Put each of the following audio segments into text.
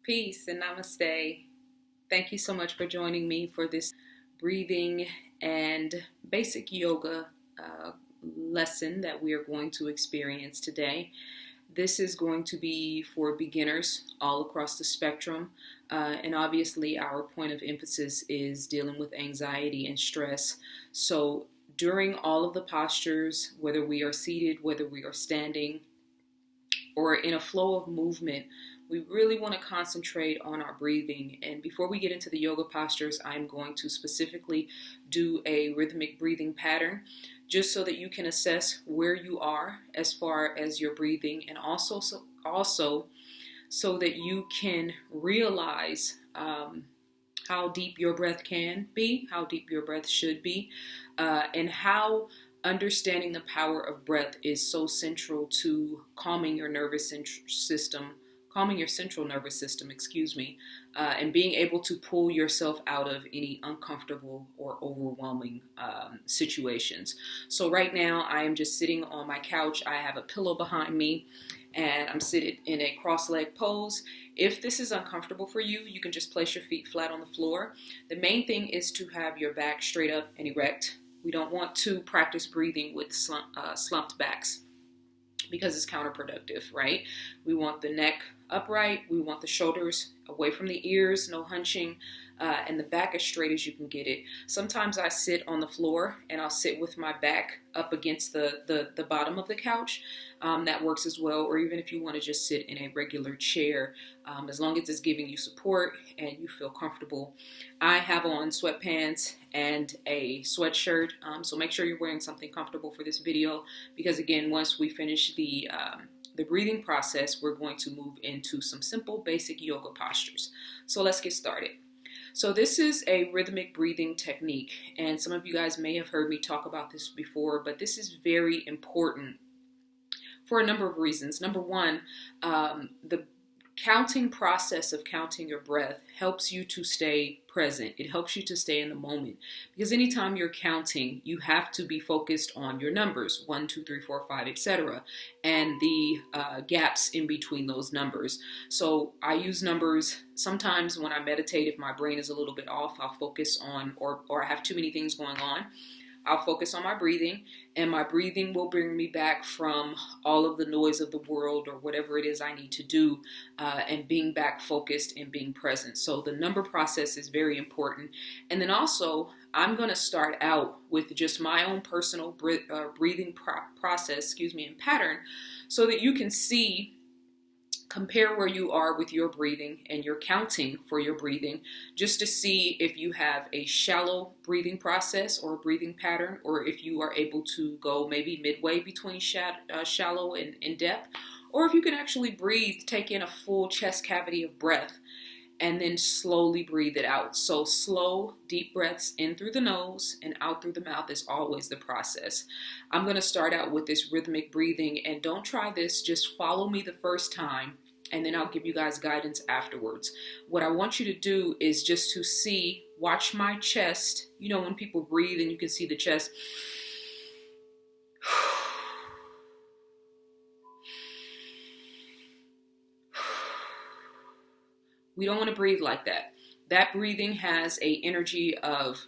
Peace and namaste. Thank you so much for joining me for this breathing and basic yoga lesson that we are going to experience today. This is going to be for beginners all across the spectrum, and obviously our point of emphasis is dealing with anxiety and stress. So during all of the postures, whether we are seated, whether we are standing, or in a flow of movement, we really want to concentrate on our breathing. And before we get into the yoga postures, I'm going to specifically do a rhythmic breathing pattern just so that you can assess where you are as far as your breathing, and also so that you can realize how deep your breath can be, how deep your breath should be, and how understanding the power of breath is so central to calming your central nervous system, and being able to pull yourself out of any uncomfortable or overwhelming situations. So right now I am just sitting on my couch. I have a pillow behind me and I'm sitting in a cross-leg pose. If this is uncomfortable for you, you can just place your feet flat on the floor. The main thing is to have your back straight up and erect. We don't want to practice breathing with slumped backs because it's counterproductive, right? We want the neck upright. We want the shoulders away from the ears, no hunching, and the back as straight as you can get it. Sometimes I sit on the floor and I'll sit with my back up against the bottom of the couch. That works as well. Or even if you want to just sit in a regular chair, as long as it's giving you support and you feel comfortable. I have on sweatpants and a sweatshirt, so make sure you're wearing something comfortable for this video, because again, once we finish the breathing process, we're going to move into some simple basic yoga postures. So let's get started. So this is a rhythmic breathing technique, and some of you guys may have heard me talk about this before, but this is very important for a number of reasons. Number one, the counting process of counting your breath helps you to stay present. It helps you to stay in the moment, because anytime you're counting, you have to be focused on your numbers, 1, 2, 3, 4, 5, etc., and the gaps in between those numbers. So I use numbers sometimes when I meditate. If my brain is a little bit off, I'll focus on, or I have too many things going on, I'll focus on my breathing, and my breathing will bring me back from all of the noise of the world or whatever it is I need to do, and being back focused and being present. So the number process is very important. And then also, I'm going to start out with just my own personal breathing process, and pattern, so that you can compare where you are with your breathing and your counting for your breathing, just to see if you have a shallow breathing process or a breathing pattern, or if you are able to go maybe midway between shallow and depth, or if you can actually breathe, take in a full chest cavity of breath, and then slowly breathe it out. So slow, deep breaths in through the nose and out through the mouth is always the process. I'm going to start out with this rhythmic breathing, and don't try this, just follow me the first time, and then I'll give you guys guidance afterwards. What I want you to do is just to watch my chest. You know, when people breathe and you can see the chest. We don't want to breathe like that. That breathing has an energy of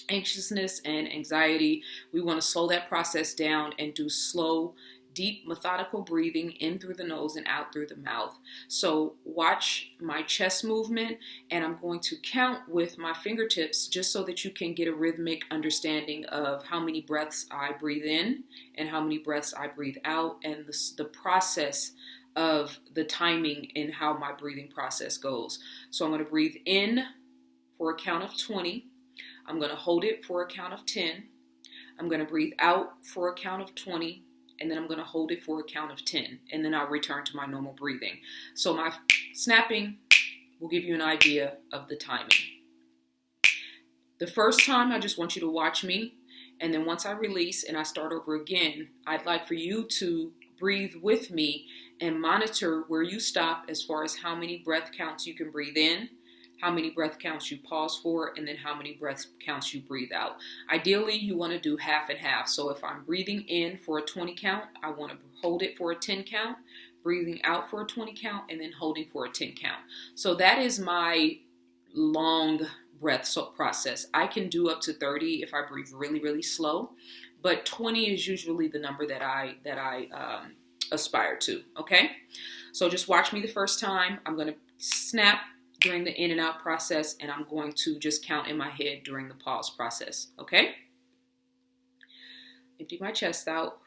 anxiousness and anxiety. We want to slow that process down and do slow, deep, methodical breathing in through the nose and out through the mouth. So watch my chest movement, and I'm going to count with my fingertips just so that you can get a rhythmic understanding of how many breaths I breathe in and how many breaths I breathe out, and the process of the timing in how my breathing process goes. So I'm going to breathe in for a count of 20. I'm going to hold it for a count of 10. I'm going to breathe out for a count of 20. And then I'm going to hold it for a count of 10. And then I'll return to my normal breathing. So my snapping will give you an idea of the timing. The first time, I just want you to watch me. And then once I release and I start over again, I'd like for you to breathe with me and monitor where you stop as far as how many breath counts you can breathe in, how many breath counts you pause for, and then how many breath counts you breathe out. Ideally, you want to do half and half. So if I'm breathing in for a 20 count, I want to hold it for a 10 count, breathing out for a 20 count, and then holding for a 10 count. So that is my long breath process. I can do up to 30 if I breathe really, really slow, but 20 is usually the number that I aspire to. Okay, so just watch me the first time. I'm going to snap during the in and out process, and I'm going to just count in my head during the pause process. Okay, empty my chest out.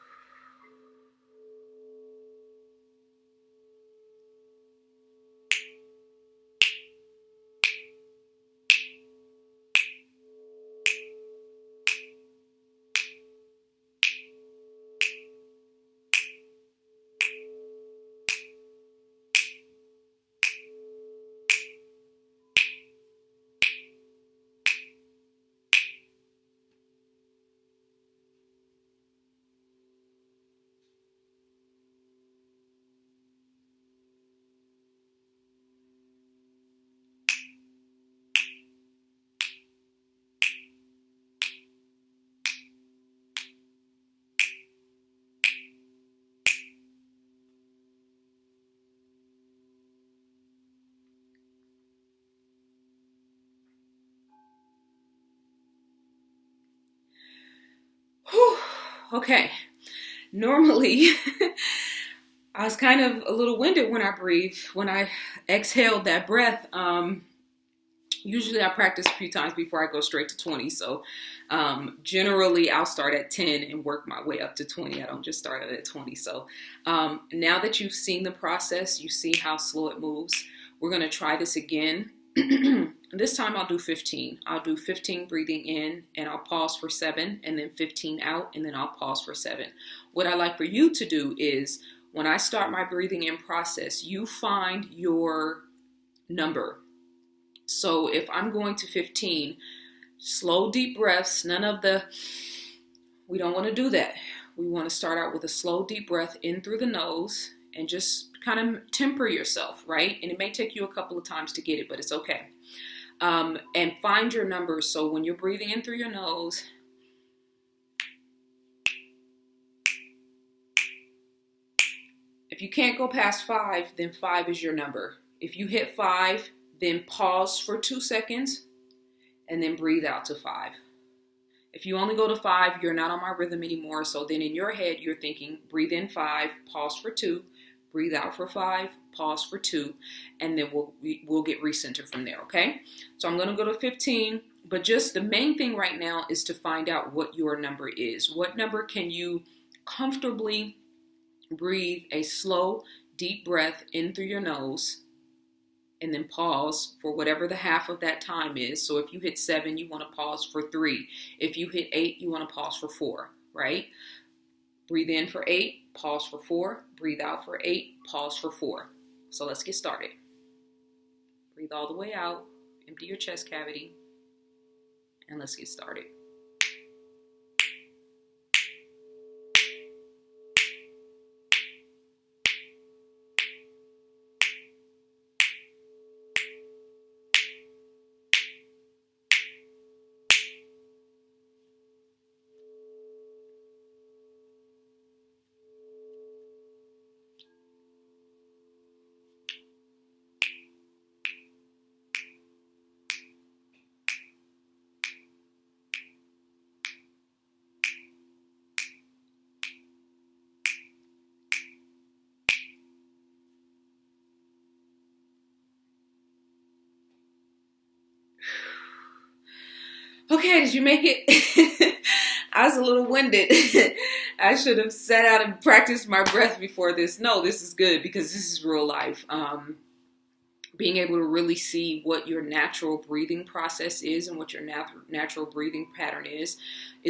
Whew. Okay, normally I was kind of a little winded when I breathe, when I exhaled that breath. Usually I practice a few times before I go straight to 20. So generally I'll start at 10 and work my way up to 20. I don't just start at 20. So now that you've seen the process, you see how slow it moves. We're going to try this again. This time I'll do 15. I'll do 15 breathing in, and I'll pause for 7, and then 15 out, and then I'll pause for 7. What I like for you to do is when I start my breathing in process, you find your number. So if I'm going to 15, slow, deep breaths, we don't want to do that. We want to start out with a slow, deep breath in through the nose and just kind of temper yourself, right? And it may take you a couple of times to get it, but it's okay. And find your numbers. So when you're breathing in through your nose, if you can't go past 5, then 5 is your number. If you hit 5, then pause for 2 seconds and then breathe out to 5. If you only go to 5, you're not on my rhythm anymore. So then in your head, you're thinking, breathe in 5, pause for 2, breathe out for 5, pause for 2, and then we'll get recentered from there, okay? So I'm going to go to 15, but just the main thing right now is to find out what your number is. What number can you comfortably breathe a slow, deep breath in through your nose, and then pause for whatever the half of that time is. So if you hit 7, you want to pause for 3. If you hit 8, you want to pause for 4, right? Breathe in for 8, pause for 4, breathe out for 8, pause for 4. So let's get started. Breathe all the way out, empty your chest cavity, and let's get started. Okay, did you make it? I was a little winded. I should have sat out and practiced my breath before this. No, this is good because this is real life. Being able to really see what your natural breathing process is and what your natural breathing pattern is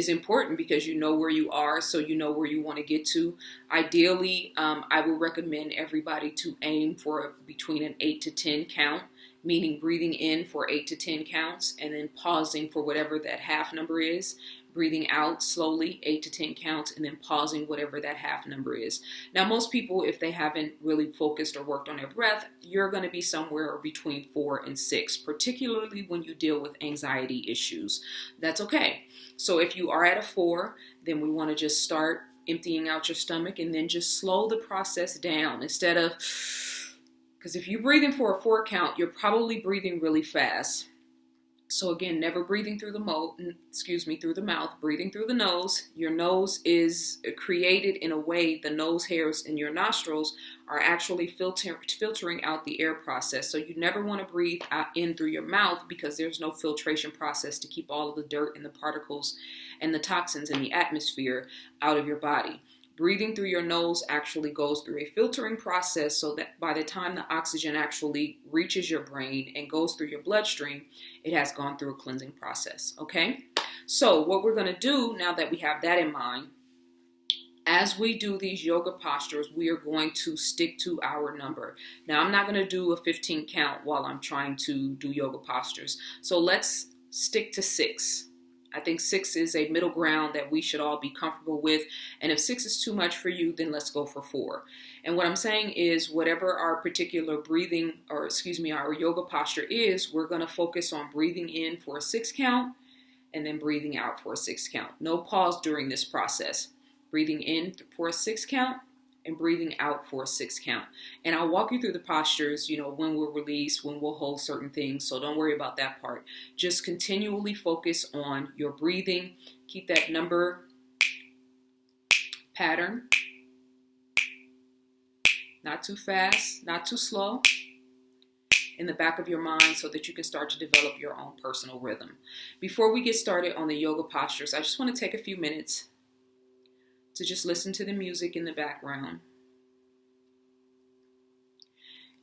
important because you know where you are, so you know where you want to get to. Ideally, I would recommend everybody to aim for between an 8 to 10 count, meaning breathing in for 8 to 10 counts and then pausing for whatever that half number is. Breathing out slowly, 8 to 10 counts, and then pausing whatever that half number is. Now, most people, if they haven't really focused or worked on their breath, you're going to be somewhere between 4 and 6, particularly when you deal with anxiety issues. That's okay. So if you are at a 4, then we want to just start emptying out your stomach, and then just slow the process down instead of, because if you're breathing for a 4 count, you're probably breathing really fast. So again, never breathing through the mouth, breathing through the nose. Your nose is created in a way, the nose hairs in your nostrils are actually filtering out the air process. So you never want to breathe in through your mouth because there's no filtration process to keep all of the dirt and the particles and the toxins in the atmosphere out of your body. Breathing through your nose actually goes through a filtering process so that by the time the oxygen actually reaches your brain and goes through your bloodstream, it has gone through a cleansing process, okay? So what we're going to do now that we have that in mind, as we do these yoga postures, we are going to stick to our number. Now, I'm not going to do a 15 count while I'm trying to do yoga postures. So let's stick to 6. I think 6 is a middle ground that we should all be comfortable with. And if 6 is too much for you, then let's go for 4. And what I'm saying is whatever our particular our yoga posture is, we're going to focus on breathing in for a 6 count and then breathing out for a 6 count. No pause during this process. Breathing in for a 6 count and breathing out for a 6 count. And I'll walk you through the postures, when we'll release, when we'll hold certain things. So don't worry about that part. Just continually focus on your breathing. Keep that number pattern. Not too fast, not too slow, in the back of your mind so that you can start to develop your own personal rhythm. Before we get started on the yoga postures, I just want to take a few minutes to just listen to the music in the background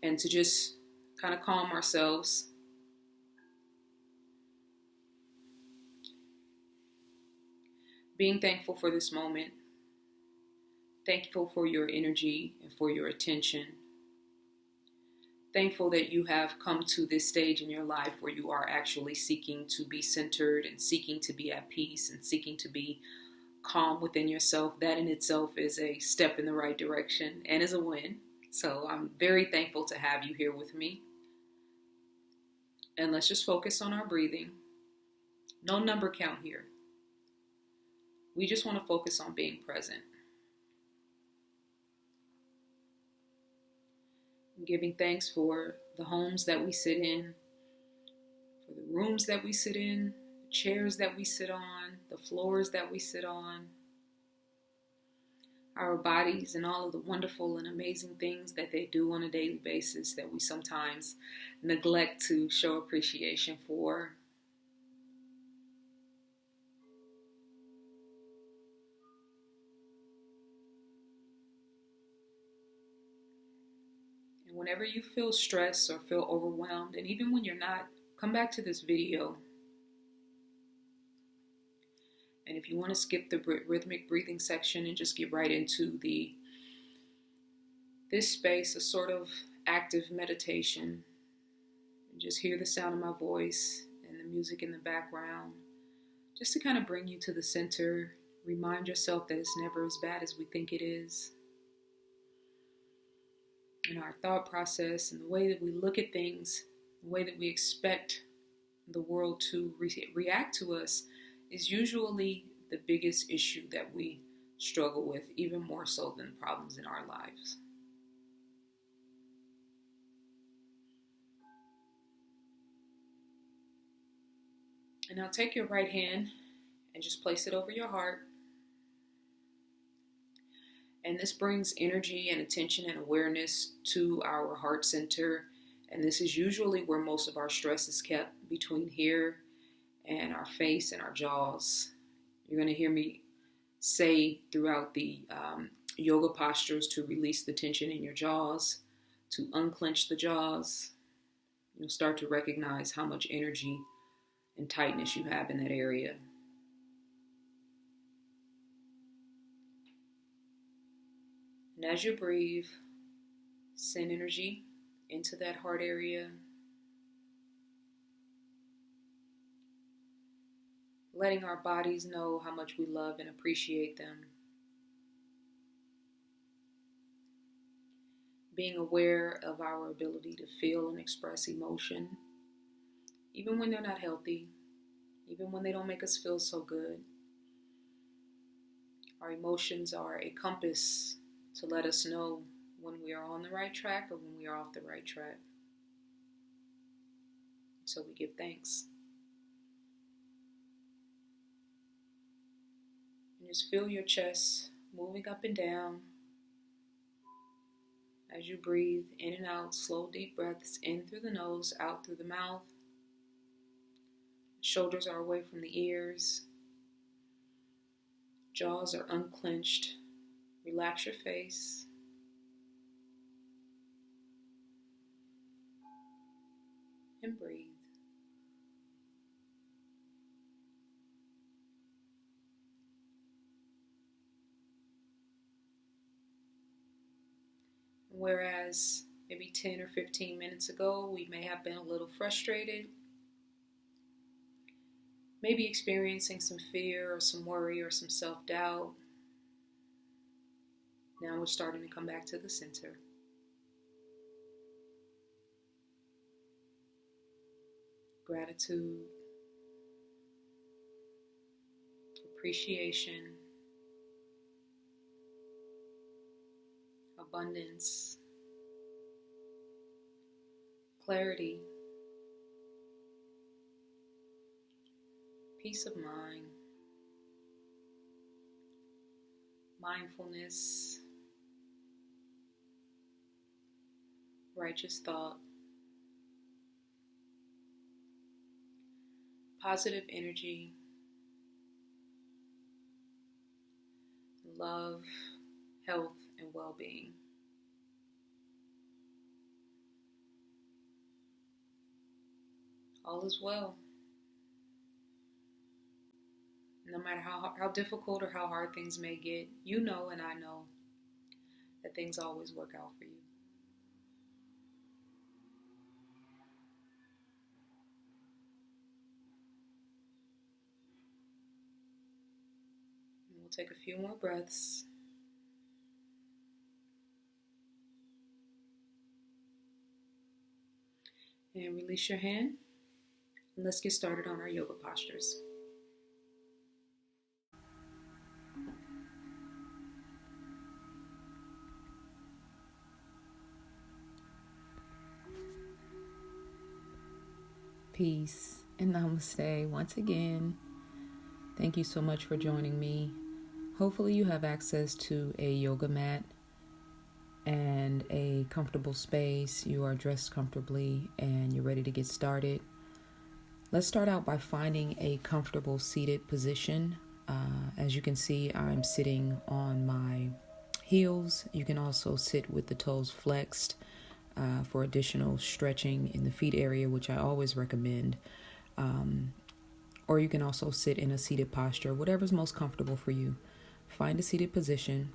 and to just kind of calm ourselves. Being thankful for this moment, thankful for your energy and for your attention, thankful that you have come to this stage in your life where you are actually seeking to be centered and seeking to be at peace and seeking to be calm within yourself. That in itself is a step in the right direction and is a win. So I'm very thankful to have you here with me. And let's just focus on our breathing. No number count here. We just want to focus on being present. I'm giving thanks for the homes that we sit in, for the rooms that we sit in, chairs that we sit on, the floors that we sit on, our bodies and all of the wonderful and amazing things that they do on a daily basis that we sometimes neglect to show appreciation for. And whenever you feel stressed or feel overwhelmed, and even when you're not, come back to this video. And if you want to skip the rhythmic breathing section and just get right into this space, a sort of active meditation, and just hear the sound of my voice and the music in the background, just to kind of bring you to the center, remind yourself that it's never as bad as we think it is. And our thought process and the way that we look at things, the way that we expect the world to react to us is usually the biggest issue that we struggle with, even more so than problems in our lives. And now take your right hand and just place it over your heart. And this brings energy and attention and awareness to our heart center. And this is usually where most of our stress is kept, between here and our face and our jaws. You're going to hear me say throughout the yoga postures to release the tension in your jaws, to unclench the jaws. You'll start to recognize how much energy and tightness you have in that area. And as you breathe, send energy into that heart area, letting our bodies know how much we love and appreciate them. Being aware of our ability to feel and express emotion, even when they're not healthy, even when they don't make us feel so good. Our emotions are a compass to let us know when we are on the right track or when we are off the right track. So we give thanks. And just feel your chest moving up and down as you breathe in and out. Slow, deep breaths in through the nose, out through the mouth. Shoulders are away from the ears. Jaws are unclenched. Relax your face. And breathe. Whereas maybe 10 or 15 minutes ago, we may have been a little frustrated, maybe experiencing some fear or some worry or some self-doubt. Now we're starting to come back to the center. Gratitude, appreciation, abundance, clarity, peace of mind, mindfulness, righteous thought, positive energy, love, health, and well-being. All is well. No matter how difficult or how hard things may get, you know and I know that things always work out for you. And we'll take a few more breaths. And release your hand. And let's get started on our yoga postures. Peace and namaste once again. Thank you so much for joining me. Hopefully you have access to a yoga mat and a comfortable space. You are dressed comfortably and you're ready to get started. Let's start out by finding a comfortable seated position. As you can see, I'm sitting on my heels. You can also sit with the toes flexed for additional stretching in the feet area, which I always recommend. Or you can also sit in a seated posture, whatever's most comfortable for you. Find a seated position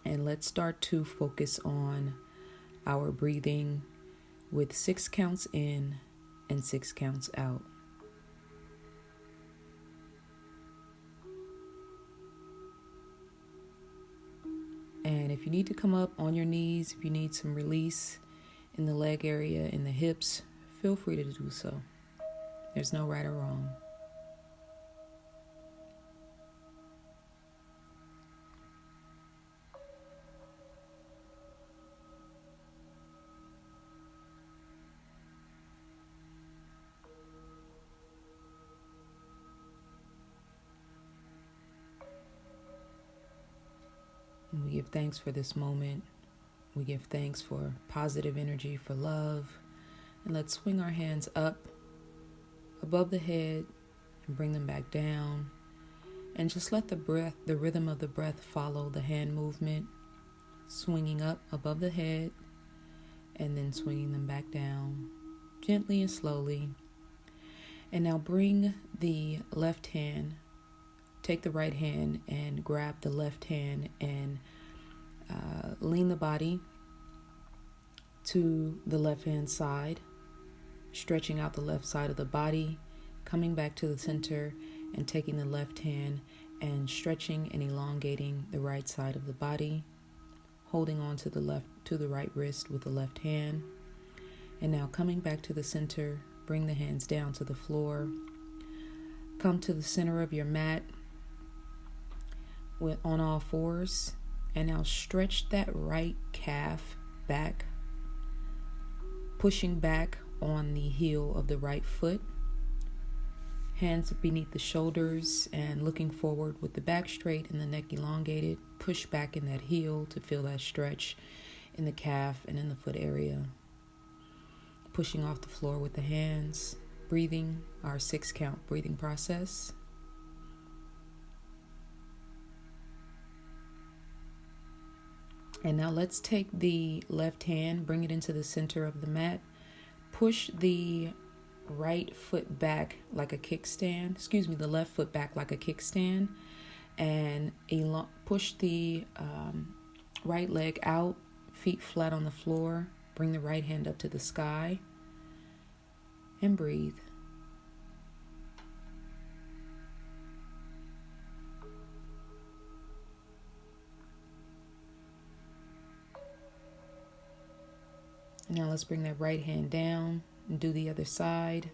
and let's start to focus on our breathing with 6 counts in and 6 counts out. And if you need to come up on your knees, if you need some release in the leg area, in the hips, feel free to do so. There's no right or wrong. And we give thanks for this moment. We give thanks for positive energy, for love. And let's swing our hands up above the head and bring them back down. And just let the rhythm of the breath follow the hand movement, swinging up above the head and then swinging them back down gently and slowly. And now bring the left hand, take the right hand and grab the left hand and lean the body to the left hand side, stretching out the left side of the body, coming back to the center and taking the left hand and stretching and elongating the right side of the body, holding on to the right wrist with the left hand. And now coming back to the center, bring the hands down to the floor. Come to the center of your mat. on all fours. And now stretch that right calf back, pushing back on the heel of the right foot. Hands beneath the shoulders and looking forward with the back straight and the neck elongated. Push back in that heel to feel that stretch in the calf and in the foot area. Pushing off the floor with the hands. Breathing, our 6-count breathing process. And now let's take the left hand, bring it into the center of the mat. Push the right foot back like a kickstand. The left foot back like a kickstand. And push the right leg out, feet flat on the floor. Bring the right hand up to the sky. And breathe. Now let's bring that right hand down and do the other side.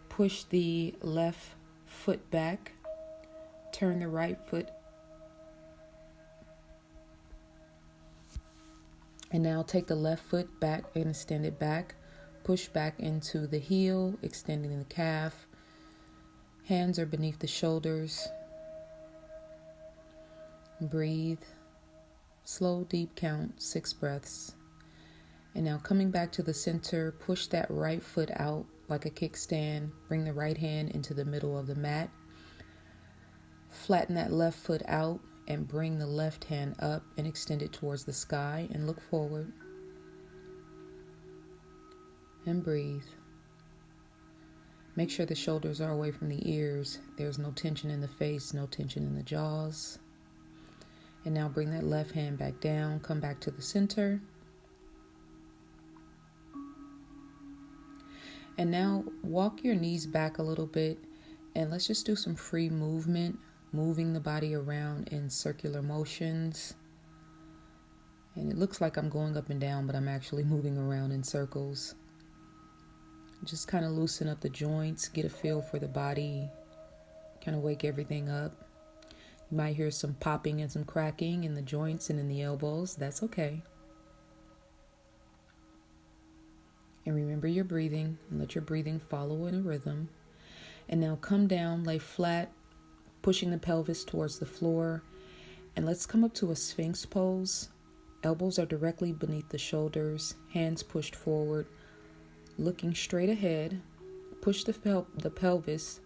Push the left foot back. Turn the right foot. And now take the left foot back and extend it back. Push back into the heel, extending the calf. Hands are beneath the shoulders. Breathe. Slow, deep count, 6 breaths. And now coming back to the center, push that right foot out like a kickstand. Bring the right hand into the middle of the mat. Flatten that left foot out and bring the left hand up and extend it towards the sky and look forward. And breathe. Make sure the shoulders are away from the ears. There's no tension in the face, no tension in the jaws. And now bring that left hand back down. Come back to the center. And now walk your knees back a little bit. And let's just do some free movement. Moving the body around in circular motions. And it looks like I'm going up and down, but I'm actually moving around in circles. Just kind of loosen up the joints, get a feel for the body, kind of wake everything up. You might hear some popping and some cracking in the joints and in the elbows. That's okay. And remember your breathing and let your breathing follow in a rhythm. And now come down, lay flat, pushing the pelvis towards the floor. And let's come up to a Sphinx pose. Elbows are directly beneath the shoulders, hands pushed forward, looking straight ahead. Push the pelvis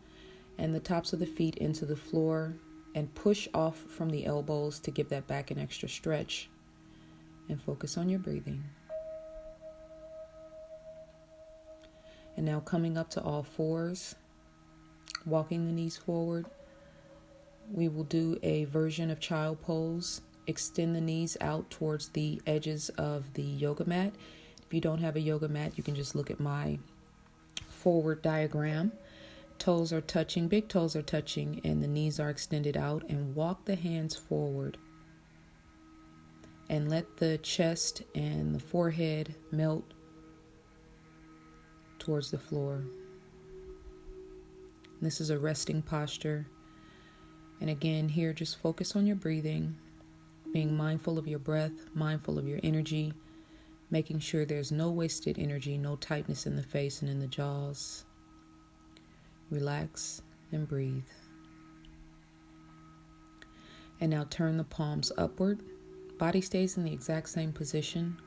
and the tops of the feet into the floor and push off from the elbows to give that back an extra stretch. And focus on your breathing. And now coming up to all fours, walking the knees forward. We will do a version of child pose. Extend the knees out towards the edges of the yoga mat. If you don't have a yoga mat, you can just look at my forward diagram. Toes are touching, big toes are touching, and the knees are extended out. And walk the hands forward. And let the chest and the forehead melt towards the floor. This is a resting posture. And again, here, just focus on your breathing, being mindful of your breath, mindful of your energy, making sure there's no wasted energy, no tightness in the face and in the jaws. Relax and breathe. And now turn the palms upward. Body stays in the exact same position.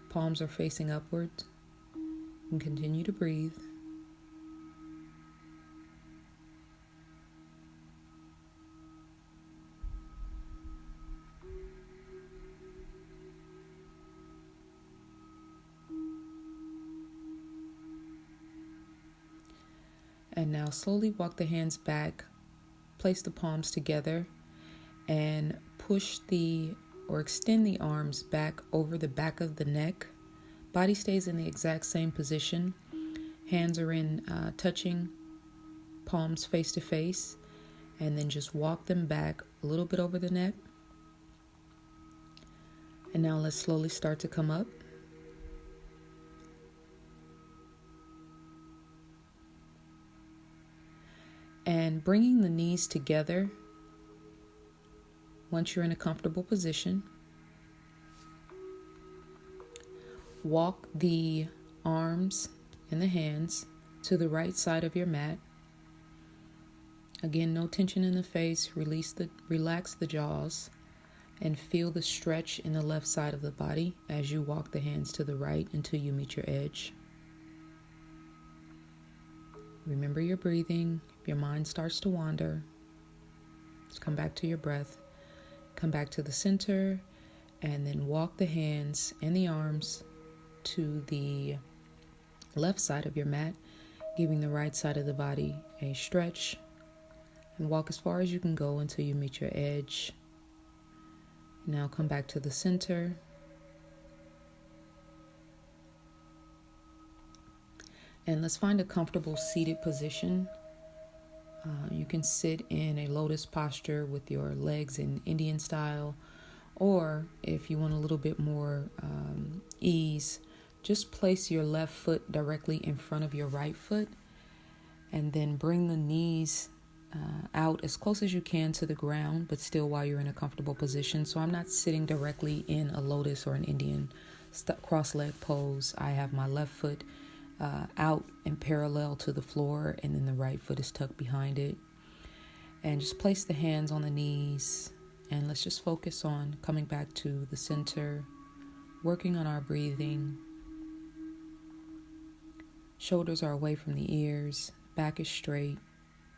Palms are facing upwards. And continue to breathe. And now slowly walk the hands back, place the palms together, and extend the arms back over the back of the neck. Body stays in the exact same position. Hands are touching, palms face to face, and then just walk them back a little bit over the neck. And now let's slowly start to come up. And bringing the knees together, Once you're in a comfortable position, walk the arms and the hands to the right side of your mat. Again, no tension in the face. Relax the jaws and feel the stretch in the left side of the body as you walk the hands to the right until you meet your edge. Remember your breathing. If your mind starts to wander, just come back to your breath. Come back to the center and then walk the hands and the arms to the left side of your mat, giving the right side of the body a stretch, and walk as far as you can go until you meet your edge. Now come back to the center. And let's find a comfortable seated position. You can sit in a lotus posture with your legs in Indian style, or if you want a little bit more ease, just place your left foot directly in front of your right foot, and then bring the knees out as close as you can to the ground, but still while you're in a comfortable position. So I'm not sitting directly in a lotus or an Indian cross-leg pose. I have my left foot out and parallel to the floor, and then the right foot is tucked behind it. And just place the hands on the knees, and let's just focus on coming back to the center, working on our breathing. Shoulders are away from the ears, back is straight,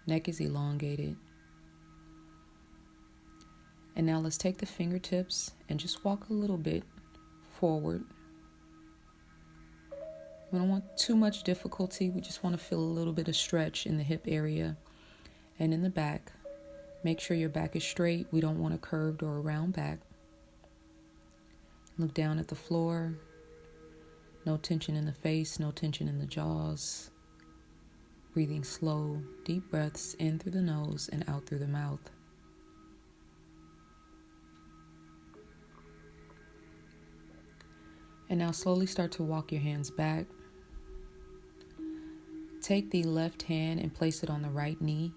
neck is elongated. And now let's take the fingertips and just walk a little bit forward. We don't want too much difficulty. We just want to feel a little bit of stretch in the hip area and in the back. Make sure your back is straight. We don't want a curved or a round back. Look down at the floor. No tension in the face, no tension in the jaws. Breathing slow, deep breaths in through the nose and out through the mouth. And now slowly start to walk your hands back. Take the left hand and place it on the right knee,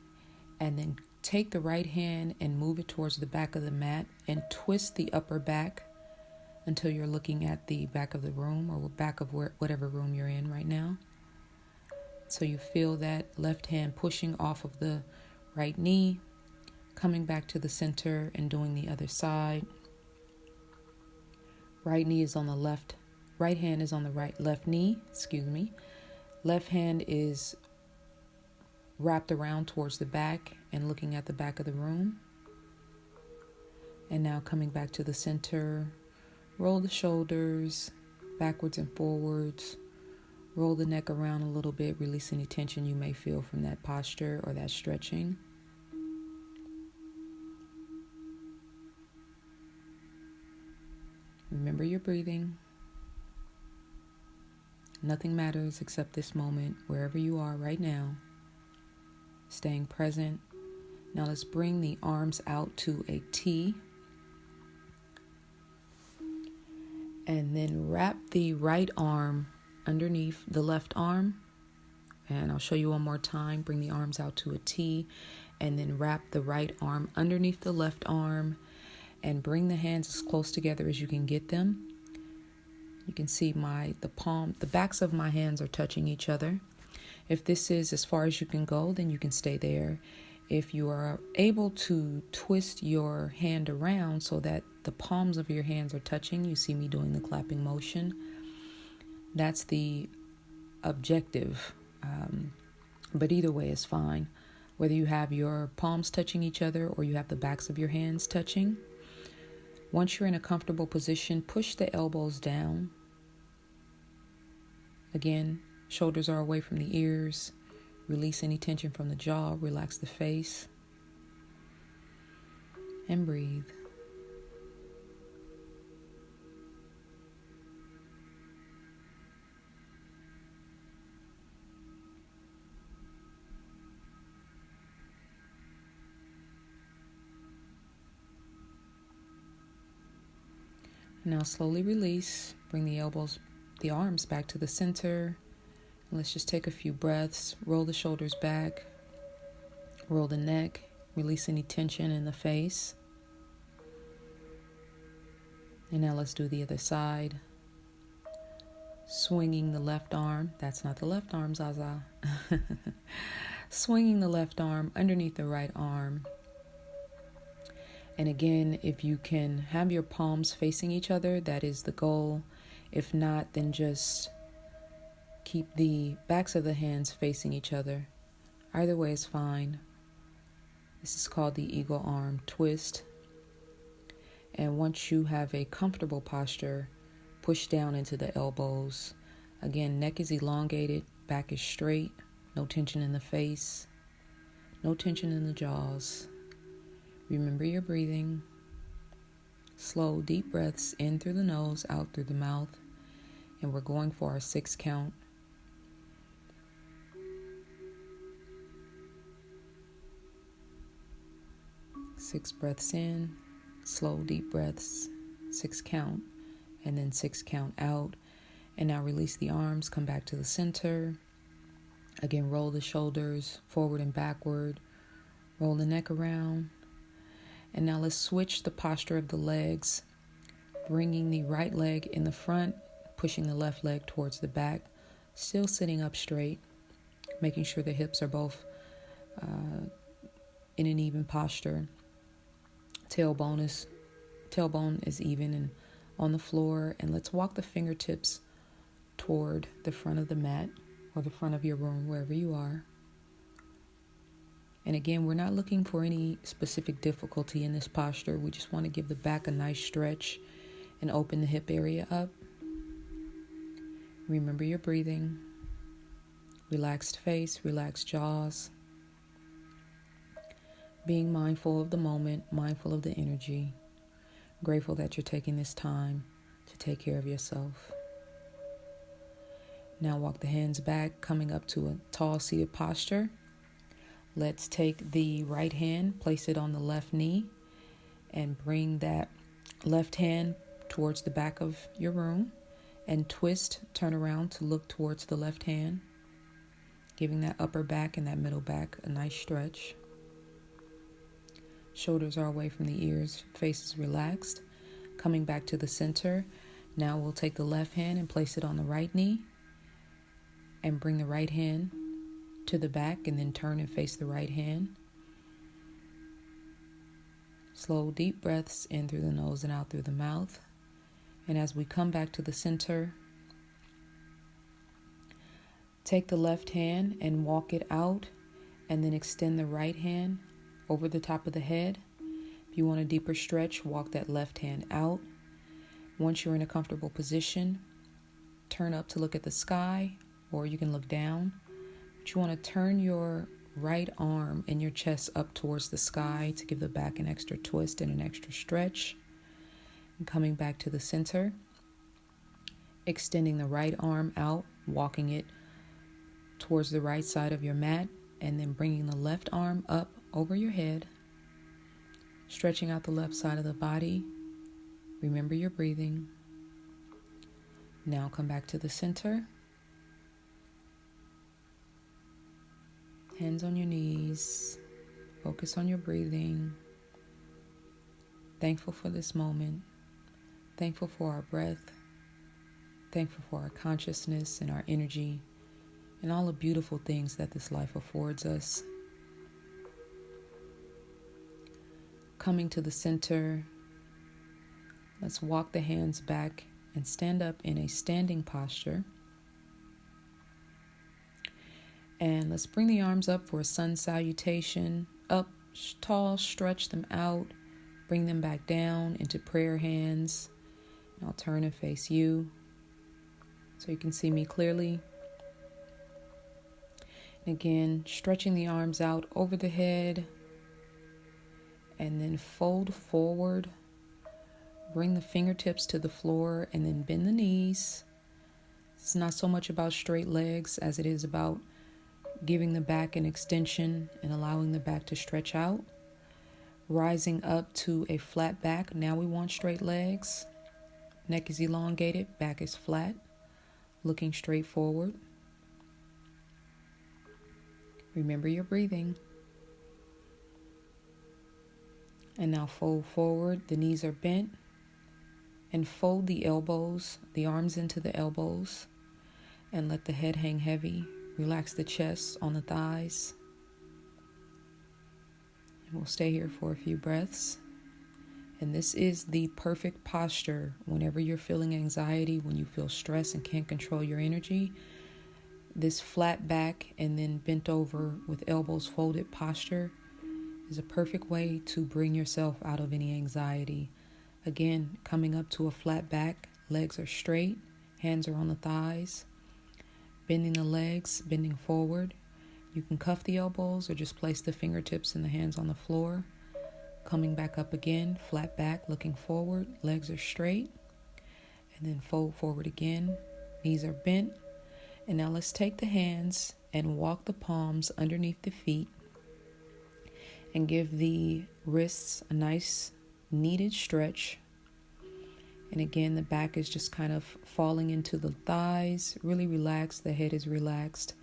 and then take the right hand and move it towards the back of the mat and twist the upper back until you're looking at the back of the room or back of whatever room you're in right now. So you feel that left hand pushing off of the right knee, coming back to the center and doing the other side. Right hand is on the left knee, Left hand is wrapped around towards the back and looking at the back of the room. And now coming back to the center, roll the shoulders backwards and forwards. Roll the neck around a little bit, release any tension you may feel from that posture or that stretching. Remember your breathing. Nothing matters except this moment, wherever you are right now. Staying present. Now let's bring the arms out to a T. And then wrap the right arm underneath the left arm. And I'll show you one more time. Bring the arms out to a T. And then wrap the right arm underneath the left arm. And bring the hands as close together as you can get them. You can see the backs of my hands are touching each other. If this is as far as you can go, then you can stay there. If you are able to twist your hand around so that the palms of your hands are touching, you see me doing the clapping motion. That's the objective. But either way is fine. Whether you have your palms touching each other or you have the backs of your hands touching. Once you're in a comfortable position, push the elbows down. Again, shoulders are away from the ears. Release any tension from the jaw. Relax the face. And breathe. Now slowly release. Bring the arms back to the center. And let's just take a few breaths. Roll the shoulders back. Roll the neck. Release any tension in the face. And now let's do the other side. Swinging the left arm. That's not the left arm, ZaZa. Swinging the left arm underneath the right arm. And again, if you can have your palms facing each other, that is the goal. If not, then just keep the backs of the hands facing each other. Either way is fine. This is called the eagle arm twist. And once you have a comfortable posture, push down into the elbows. Again, neck is elongated, back is straight, no tension in the face, no tension in the jaws. Remember your breathing. Slow, deep breaths in through the nose, out through the mouth. And we're going for our 6 count. Six breaths in, slow, deep breaths, 6 count, and then 6 count out. And now release the arms, come back to the center. Again, roll the shoulders forward and backward. Roll the neck around. And now let's switch the posture of the legs, bringing the right leg in the front, pushing the left leg towards the back, still sitting up straight, making sure the hips are both in an even posture. Tailbone is even and on the floor. And let's walk the fingertips toward the front of the mat or the front of your room, wherever you are. And again, we're not looking for any specific difficulty in this posture. We just want to give the back a nice stretch and open the hip area up. Remember your breathing. Relaxed face, relaxed jaws. Being mindful of the moment, mindful of the energy. Grateful that you're taking this time to take care of yourself. Now walk the hands back, coming up to a tall seated posture. Let's take the right hand, place it on the left knee, and bring that left hand towards the back of your room, and twist, turn around to look towards the left hand, giving that upper back and that middle back a nice stretch. Shoulders are away from the ears, face is relaxed. Coming back to the center. Now we'll take the left hand and place it on the right knee, and bring the right hand to the back, and then turn and face the right hand. Slow, deep breaths in through the nose and out through the mouth. And as we come back to the center, take the left hand and walk it out, and then extend the right hand over the top of the head. If you want a deeper stretch, walk that left hand out. Once you're in a comfortable position, turn up to look at the sky, or you can look down. But you want to turn your right arm and your chest up towards the sky to give the back an extra twist and an extra stretch. And coming back to the center, extending the right arm out, walking it towards the right side of your mat, and then bringing the left arm up over your head, stretching out the left side of the body. Remember your breathing. Now come back to the center. Hands on your knees. Focus on your breathing. Thankful for this moment. Thankful for our breath. Thankful for our consciousness and our energy and all the beautiful things that this life affords us. Coming to the center, let's walk the hands back and stand up in a standing posture. And let's bring the arms up for a sun salutation. Up tall, stretch them out, bring them back down into prayer hands. And I'll turn and face you so you can see me clearly. And again, stretching the arms out over the head, and then fold forward. Bring the fingertips to the floor and then bend the knees. It's not so much about straight legs as it is about giving the back an extension and allowing the back to stretch out. Rising up to a flat back. Now we want straight legs. Neck is elongated, back is flat, looking straight forward. Remember your breathing. And now fold forward. The knees are bent And fold the elbows, the arms into the elbows, and let the head hang heavy. Relax the chest on the thighs. And we'll stay here for a few breaths. And this is the perfect posture whenever you're feeling anxiety, when you feel stress and can't control your energy. This flat back and then bent over with elbows folded posture is a perfect way to bring yourself out of any anxiety. Again, coming up to a flat back, legs are straight, hands are on the thighs, bending the legs, bending forward. You can cuff the elbows or just place the fingertips and the hands on the floor. Coming back up again, flat back, looking forward, legs are straight, and then fold forward again, knees are bent. And now let's take the hands and walk the palms underneath the feet and give the wrists a nice needed stretch. And again, the back is just kind of falling into the thighs, really relaxed, the head is relaxed.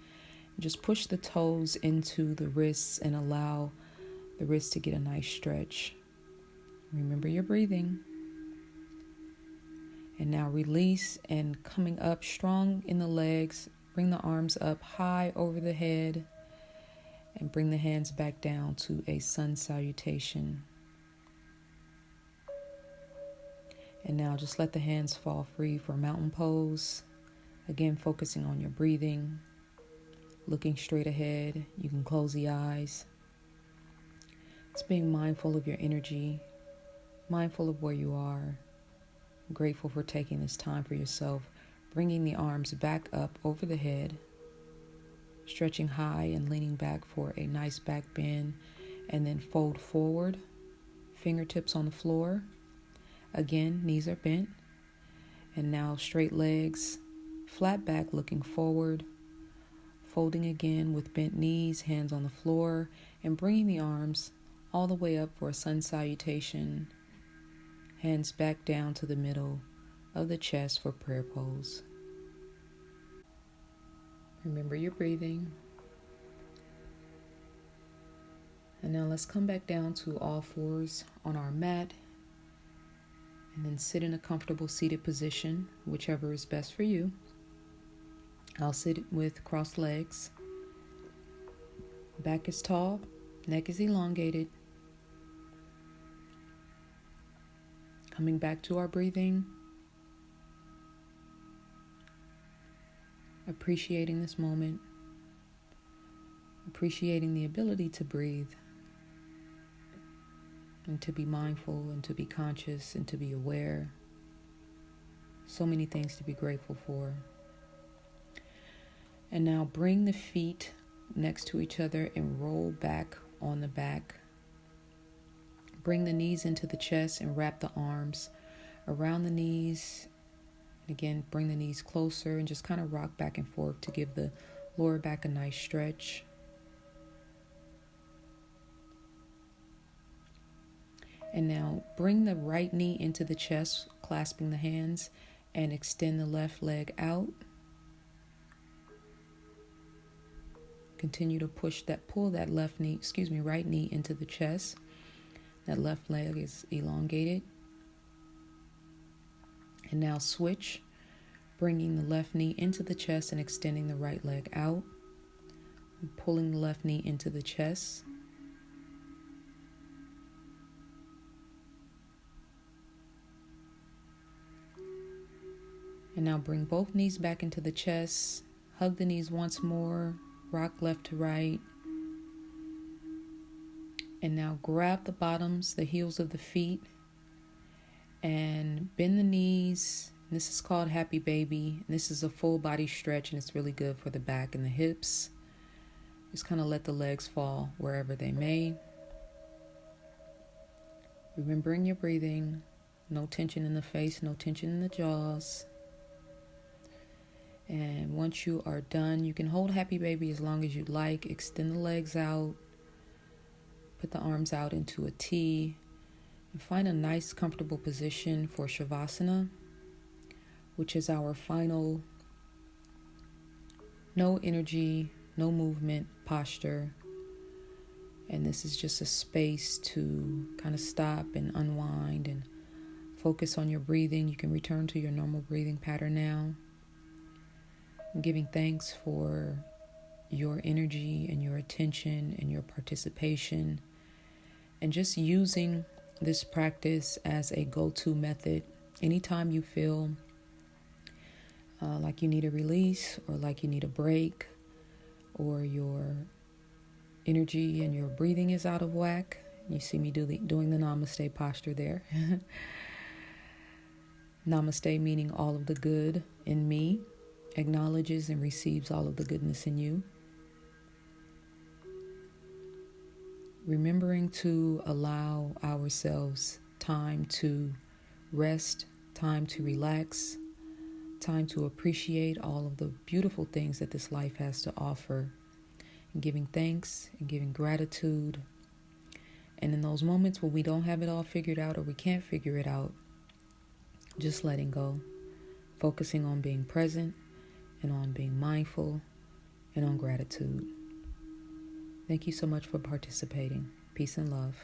Just push the toes into the wrists and allow the wrists to get a nice stretch. Remember your breathing. And now release, and coming up strong in the legs, bring the arms up high over the head and bring the hands back down to a sun salutation. And now just let the hands fall free for mountain pose. Again, focusing on your breathing, looking straight ahead. You can close the eyes. It's being mindful of your energy, mindful of where you are. I'm grateful for taking this time for yourself, bringing the arms back up over the head, stretching high and leaning back for a nice back bend, and then fold forward, fingertips on the floor. Again, knees are bent, and now straight legs, flat back looking forward, folding again with bent knees, hands on the floor, and bringing the arms all the way up for a sun salutation, hands back down to the middle of the chest for prayer pose. Remember your breathing. And now let's come back down to all fours on our mat, and then sit in a comfortable seated position, whichever is best for you. I'll sit with crossed legs. Back is tall, neck is elongated. Coming back to our breathing. Appreciating this moment. Appreciating the ability to breathe. And to be mindful and to be conscious and to be aware. So many things to be grateful for. And now bring the feet next to each other and roll back on the back. Bring the knees into the chest and wrap the arms around the knees. And again, bring the knees closer and just kind of rock back and forth to give the lower back a nice stretch. And now bring the right knee into the chest, clasping the hands, and extend the left leg out. Continue to pull that right knee into the chest. That left leg is elongated. And now switch, bringing the left knee into the chest and extending the right leg out. And pulling the left knee into the chest. And now bring both knees back into the chest. Hug the knees once more. Rock left to right. And now grab the bottoms, the heels of the feet, and bend the knees. This is called Happy Baby. This is a full body stretch, and it's really good for the back and the hips. Just kind of let the legs fall wherever they may. Remembering your breathing. No tension in the face, no tension in the jaws. And once you are done, you can hold Happy Baby as long as you like. Extend the legs out. Put the arms out into a T. And find a nice, comfortable position for Shavasana, which is our final no energy, no movement posture. And this is just a space to kind of stop and unwind and Focus on your breathing. You can return to your normal breathing pattern now. Giving thanks for your energy and your attention and your participation, and just using this practice as a go-to method anytime you feel like you need a release, or like you need a break, or your energy and your breathing is out of whack. You see me doing the Namaste posture there. Namaste meaning all of the good in me acknowledges and receives all of the goodness in you. Remembering to allow ourselves time to rest, time to relax, time to appreciate all of the beautiful things that this life has to offer, and giving thanks and giving gratitude. And in those moments when we don't have it all figured out, or we can't figure it out, just letting go, focusing on being present and on being mindful and on gratitude. Thank you so much for participating. Peace and love.